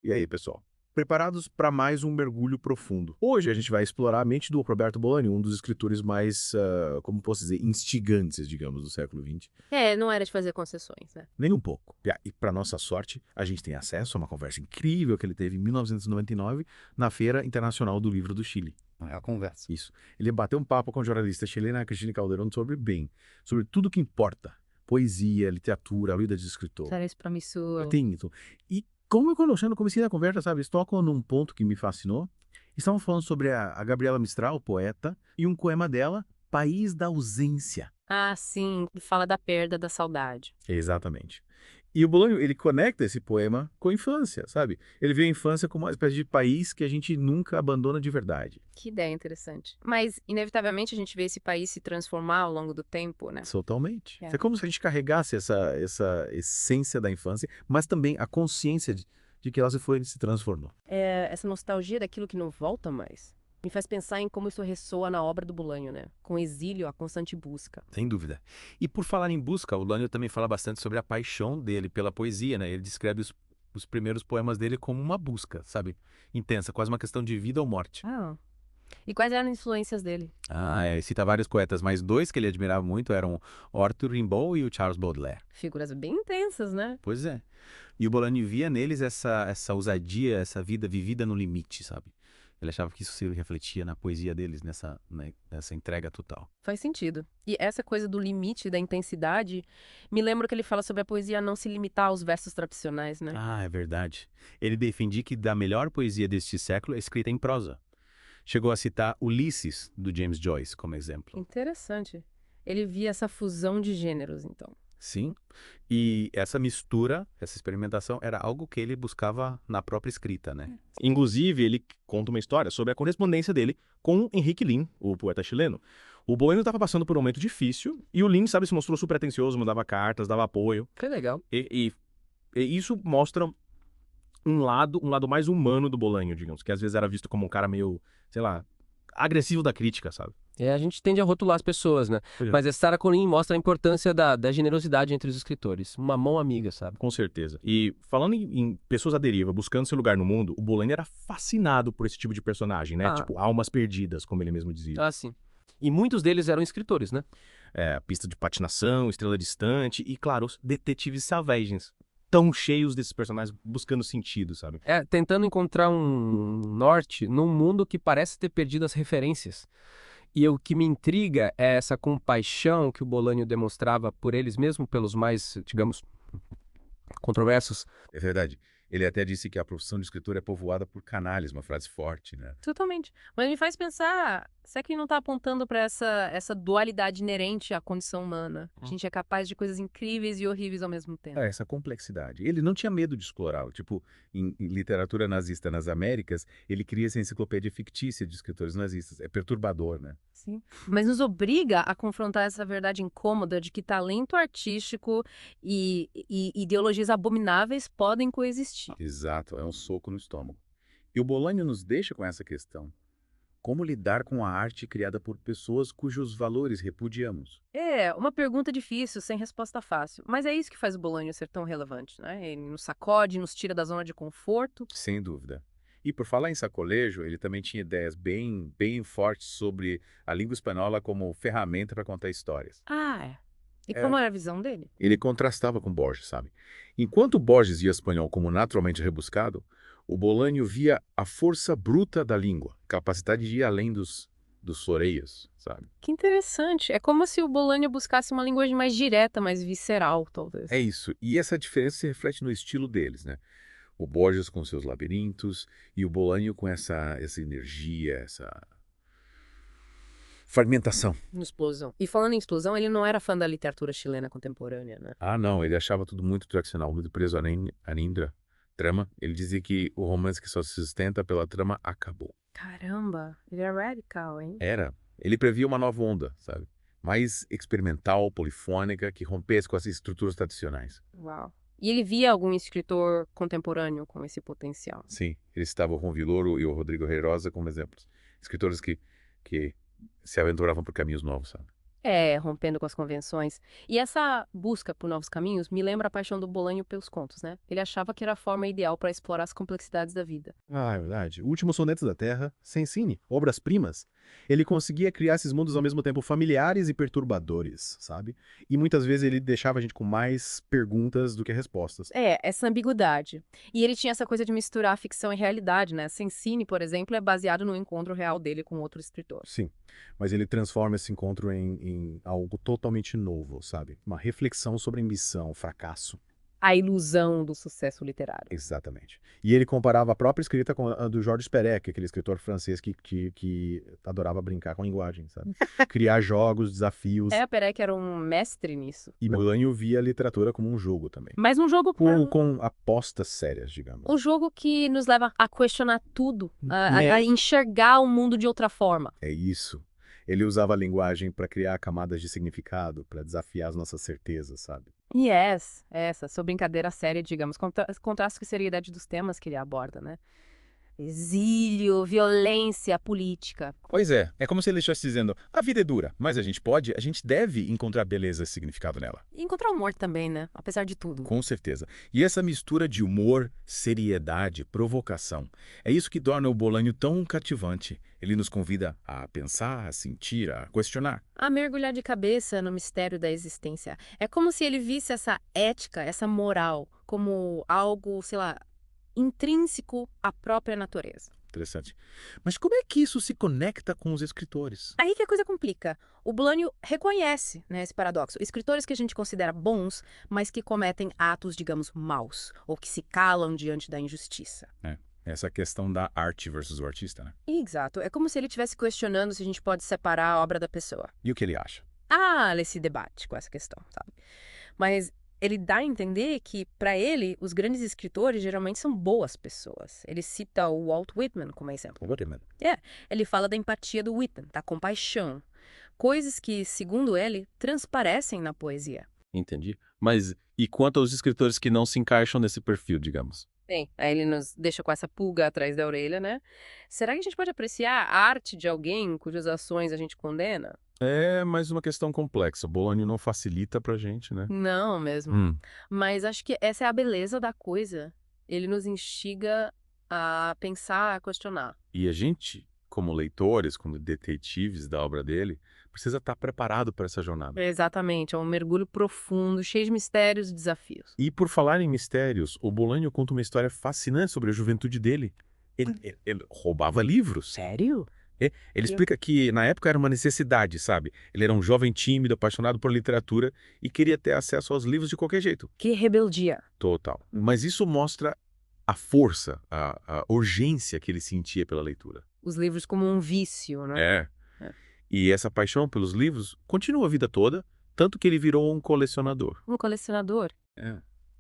E aí, pessoal? Preparados para mais um mergulho profundo. Hoje a gente vai explorar a mente do Roberto Bolaño, um dos escritores mais, como posso dizer, instigantes, digamos, do século XX. É, não era de fazer concessões, né? Nem um pouco. E para nossa sorte, a gente tem acesso a uma conversa incrível que ele teve em 1999 na Feira Internacional do Livro do Chile. É a conversa. Isso. Ele bateu um papo com a jornalista chilena Cristina Calderón sobre tudo que importa. Poesia, literatura, a vida de escritor. Era isso promissor. Tinto. E como eu conheci no comecinho da conversa, sabe, eles tocam num ponto que me fascinou. Estavam falando sobre a Gabriela Mistral, poeta, e um poema dela, País da Ausência. Ah, sim, fala da perda, da saudade. Exatamente. E o Bolonho, ele conecta esse poema com a infância, sabe? Ele vê a infância como uma espécie de país que a gente nunca abandona de verdade. Que ideia interessante. Mas, inevitavelmente, a gente vê esse país se transformar ao longo do tempo, né? Totalmente. É. É como se a gente carregasse essa essência da infância, mas também a consciência de que ela se transformou. Essa nostalgia daquilo que não volta mais me faz pensar em como isso ressoa na obra do Bolanho, né? Com o exílio, a constante busca. Sem dúvida. E por falar em busca, o Lânio também fala bastante sobre a paixão dele pela poesia, né? Ele descreve os primeiros poemas dele como uma busca, sabe? Intensa, quase uma questão de vida ou morte. Ah. E quais eram as influências dele? Cita vários poetas, mas dois que ele admirava muito eram o Arthur Rimbaud e o Charles Baudelaire. Figuras bem intensas, né? Pois é. E o Bolani via neles essa ousadia, essa vida vivida no limite, sabe? Ele achava que isso se refletia na poesia deles, nessa entrega total. Faz sentido. E essa coisa do limite, da intensidade, me lembra que ele fala sobre a poesia não se limitar aos versos tradicionais, né? É verdade. Ele defendia que da melhor poesia deste século é escrita em prosa. Chegou a citar Ulisses, do James Joyce, como exemplo. Interessante. Ele via essa fusão de gêneros, então. Sim, e essa mistura, essa experimentação, era algo que ele buscava na própria escrita, né? Inclusive, ele conta uma história sobre a correspondência dele com Henrique Lin, o poeta chileno. O Bueno estava passando por um momento difícil e o Lin, sabe, se mostrou super atencioso, mandava cartas, dava apoio. Que legal. E isso mostra um lado mais humano do Bolanho, digamos, que às vezes era visto como um cara meio, sei lá, agressivo da crítica, sabe? A gente tende a rotular as pessoas, né? Pois é. Mas essa Sarah Colleen mostra a importância da generosidade entre os escritores. Uma mão amiga, sabe? Com certeza. E falando em pessoas à deriva, buscando seu lugar no mundo, o Bolanho era fascinado por esse tipo de personagem, né? Tipo, almas perdidas, como ele mesmo dizia. Ah, sim. E muitos deles eram escritores, né? Pista de patinação, Estrela Distante e, claro, os detetives selvagens. Tão cheios desses personagens buscando sentido, sabe? Tentando encontrar um norte num mundo que parece ter perdido as referências. E o que me intriga é essa compaixão que o Bolanho demonstrava por eles, mesmo pelos mais, digamos, controversos. É verdade. Ele até disse que a profissão de escritor é povoada por canalhas, uma frase forte, né? Totalmente. Mas me faz pensar, será que ele não está apontando para essa dualidade inerente à condição humana? A gente é capaz de coisas incríveis e horríveis ao mesmo tempo. Essa complexidade. Ele não tinha medo de explorá-lo. Tipo, em literatura nazista nas Américas, ele cria essa enciclopédia fictícia de escritores nazistas. É perturbador, né? Sim. Mas nos obriga a confrontar essa verdade incômoda de que talento artístico e ideologias abomináveis podem coexistir. Exato, é um soco no estômago. E o Bolanho nos deixa com essa questão. Como lidar com a arte criada por pessoas cujos valores repudiamos? É, uma pergunta difícil, sem resposta fácil. Mas é isso que faz o Bolanho ser tão relevante, né? Ele nos sacode, nos tira da zona de conforto. Sem dúvida. E por falar em sacolejo, ele também tinha ideias bem fortes sobre a língua espanhola como ferramenta para contar histórias. Ah, é. E É. como era a visão dele? Ele contrastava com Borges, sabe? Enquanto Borges via espanhol como naturalmente rebuscado, o Bolanho via a força bruta da língua, capacidade de ir além dos floreios, sabe? Que interessante. É como se o Bolanho buscasse uma linguagem mais direta, mais visceral, talvez. É isso. E essa diferença se reflete no estilo deles, né? O Borges com seus labirintos e o Bolanho com essa energia, essa fragmentação. Explosão. E falando em explosão, ele não era fã da literatura chilena contemporânea, né? Ah, não, ele achava tudo muito tradicional, muito preso à Nindra, trama. Ele dizia que o romance que só se sustenta pela trama acabou. Caramba, ele era radical, hein? Era. Ele previa uma nova onda, sabe? Mais experimental, polifônica, que rompesse com as estruturas tradicionais. Uau. E ele via algum escritor contemporâneo com esse potencial? Sim, ele citava o João Villoro e o Rodrigo Reirosa como exemplos. Escritores que se aventuravam por caminhos novos, sabe? Rompendo com as convenções. E essa busca por novos caminhos me lembra a paixão do Bolanho pelos contos, né? Ele achava que era a forma ideal para explorar as complexidades da vida. Ah, é verdade. O Último Soneto da Terra, Sensine, obras-primas. Ele conseguia criar esses mundos ao mesmo tempo familiares e perturbadores, sabe? E muitas vezes ele deixava a gente com mais perguntas do que respostas. Essa ambiguidade. E ele tinha essa coisa de misturar ficção e realidade, né? Sensine, por exemplo, é baseado no encontro real dele com outro escritor. Sim, mas ele transforma esse encontro em algo totalmente novo, sabe? Uma reflexão sobre ambição, fracasso. A ilusão do sucesso literário. Exatamente. E ele comparava a própria escrita com a do Georges Perec, aquele escritor francês que adorava brincar com a linguagem, sabe? Criar jogos, desafios. Perec era um mestre nisso. E Bolanho via a literatura como um jogo também. Mas um jogo Com apostas sérias, digamos. um jogo que nos leva a questionar tudo, a enxergar o mundo de outra forma. É isso. Ele usava a linguagem para criar camadas de significado, para desafiar as nossas certezas, sabe? Essa, sua brincadeira séria, digamos, contrasta com a seriedade dos temas que ele aborda, né? Exílio, violência, política. Pois é como se ele estivesse dizendo, a vida é dura, mas a gente deve encontrar beleza e significado nela. E encontrar humor também, né? Apesar de tudo. Com certeza. E essa mistura de humor, seriedade, provocação, é isso que torna o Bolanho tão cativante. Ele nos convida a pensar, a sentir, a questionar. A mergulhar de cabeça no mistério da existência. É como se ele visse essa ética, essa moral, como algo, sei lá, intrínseco à própria natureza. Interessante. Mas como é que isso se conecta com os escritores? Aí que a coisa complica. O Bolanho reconhece, né, esse paradoxo. Escritores que a gente considera bons, mas que cometem atos, digamos, maus, ou que se calam diante da injustiça. Essa questão da arte versus o artista, né? Exato. É como se ele estivesse questionando se a gente pode separar a obra da pessoa. E o que ele acha? Ele se debate com essa questão, sabe? Mas ele dá a entender que, para ele, os grandes escritores geralmente são boas pessoas. Ele cita o Walt Whitman como exemplo. Ele fala da empatia do Whitman, da compaixão. Coisas que, segundo ele, transparecem na poesia. Entendi. Mas e quanto aos escritores que não se encaixam nesse perfil, digamos? Bem, aí ele nos deixa com essa pulga atrás da orelha, né? Será que a gente pode apreciar a arte de alguém cujas ações a gente condena? É mais uma questão complexa. O Bolanho não facilita pra gente, né? Não mesmo. Mas acho que essa é a beleza da coisa. Ele nos instiga a pensar, a questionar. E a gente, como leitores, como detetives da obra dele, precisa estar preparado para essa jornada. Exatamente, é um mergulho profundo, cheio de mistérios e desafios. E por falar em mistérios, o Bolanho conta uma história fascinante sobre a juventude dele. Ele roubava livros. Sério? Ele explica que na época era uma necessidade, sabe? Ele era um jovem tímido, apaixonado por literatura e queria ter acesso aos livros de qualquer jeito. Que rebeldia. Total. Mas isso mostra a força, a urgência que ele sentia pela leitura. Os livros como um vício, né? E essa paixão pelos livros continua a vida toda, tanto que ele virou um colecionador. Um colecionador.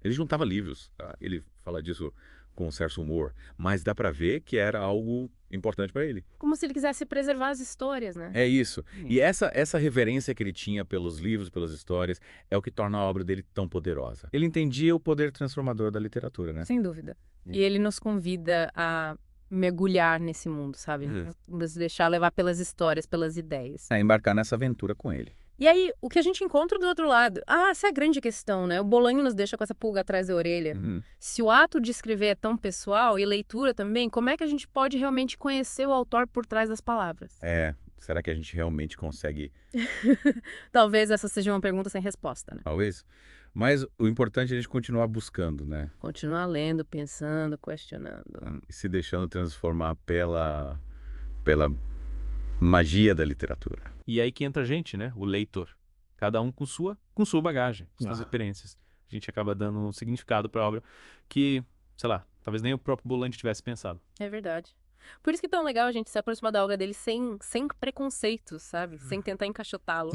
Ele juntava livros, tá? Ele fala disso com um certo humor, mas dá pra ver que era algo importante pra ele. Como se ele quisesse preservar as histórias, né? É isso. E essa reverência que ele tinha pelos livros, pelas histórias, é o que torna a obra dele tão poderosa. Ele entendia o poder transformador da literatura, né? Sem dúvida. E ele nos convida a mergulhar nesse mundo, sabe? Nos deixar levar pelas histórias, pelas ideias. Embarcar nessa aventura com ele. E aí, o que a gente encontra do outro lado? Essa é a grande questão, né? O Bolanho nos deixa com essa pulga atrás da orelha. Se o ato de escrever é tão pessoal, e leitura também, como é que a gente pode realmente conhecer o autor por trás das palavras? Será que a gente realmente consegue? Talvez essa seja uma pergunta sem resposta, né? Talvez. Mas o importante é a gente continuar buscando, né? Continuar lendo, pensando, questionando. E se deixando transformar pela magia da literatura. E aí que entra a gente, né? O leitor. Cada um com sua bagagem, suas experiências. A gente acaba dando um significado para a obra que, sei lá, talvez nem o próprio Bolanho tivesse pensado. É verdade. Por isso que é tão legal a gente se aproximar da obra dele sem preconceitos, sabe? Sem tentar encaixotá-lo.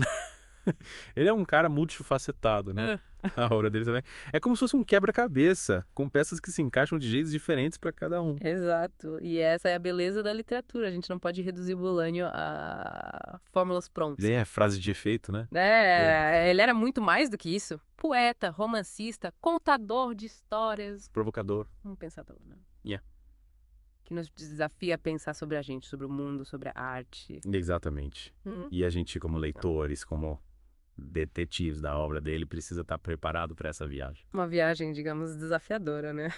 Ele é um cara multifacetado, né? A obra dele também. É como se fosse um quebra-cabeça, com peças que se encaixam de jeitos diferentes para cada um. Exato. E essa é a beleza da literatura. A gente não pode reduzir o Bolanho a fórmulas prontas. Frase de efeito, né? Ele era muito mais do que isso. Poeta, romancista, contador de histórias. Provocador. Vamos pensar pelo menos. que nos desafia a pensar sobre a gente, sobre o mundo, sobre a arte. Exatamente. Uhum. E a gente, como leitores, como detetives da obra dele, precisa estar preparado para essa viagem. Uma viagem, digamos, desafiadora, né?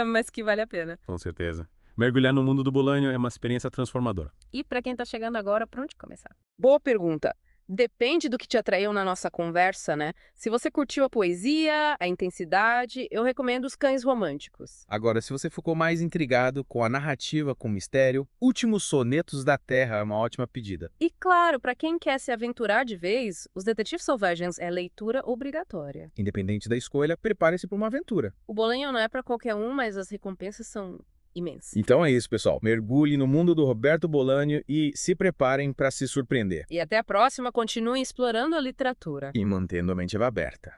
Mas que vale a pena. Com certeza. Mergulhar no mundo do Bolanho é uma experiência transformadora. E para quem tá chegando agora, por onde começar? Boa pergunta. Depende do que te atraiu na nossa conversa, né? Se você curtiu a poesia, a intensidade, eu recomendo Os Cães Românticos. Agora, se você ficou mais intrigado com a narrativa, com o mistério, Últimos Sonetos da Terra é uma ótima pedida. E claro, para quem quer se aventurar de vez, Os Detetives Selvagens é leitura obrigatória. Independente da escolha, prepare-se para uma aventura. O Bolanho não é para qualquer um, mas as recompensas são imensas. Então é isso, pessoal. Mergulhe no mundo do Roberto Bolanho e se preparem para se surpreender. E até a próxima, continuem explorando a literatura. E mantendo a mente aberta.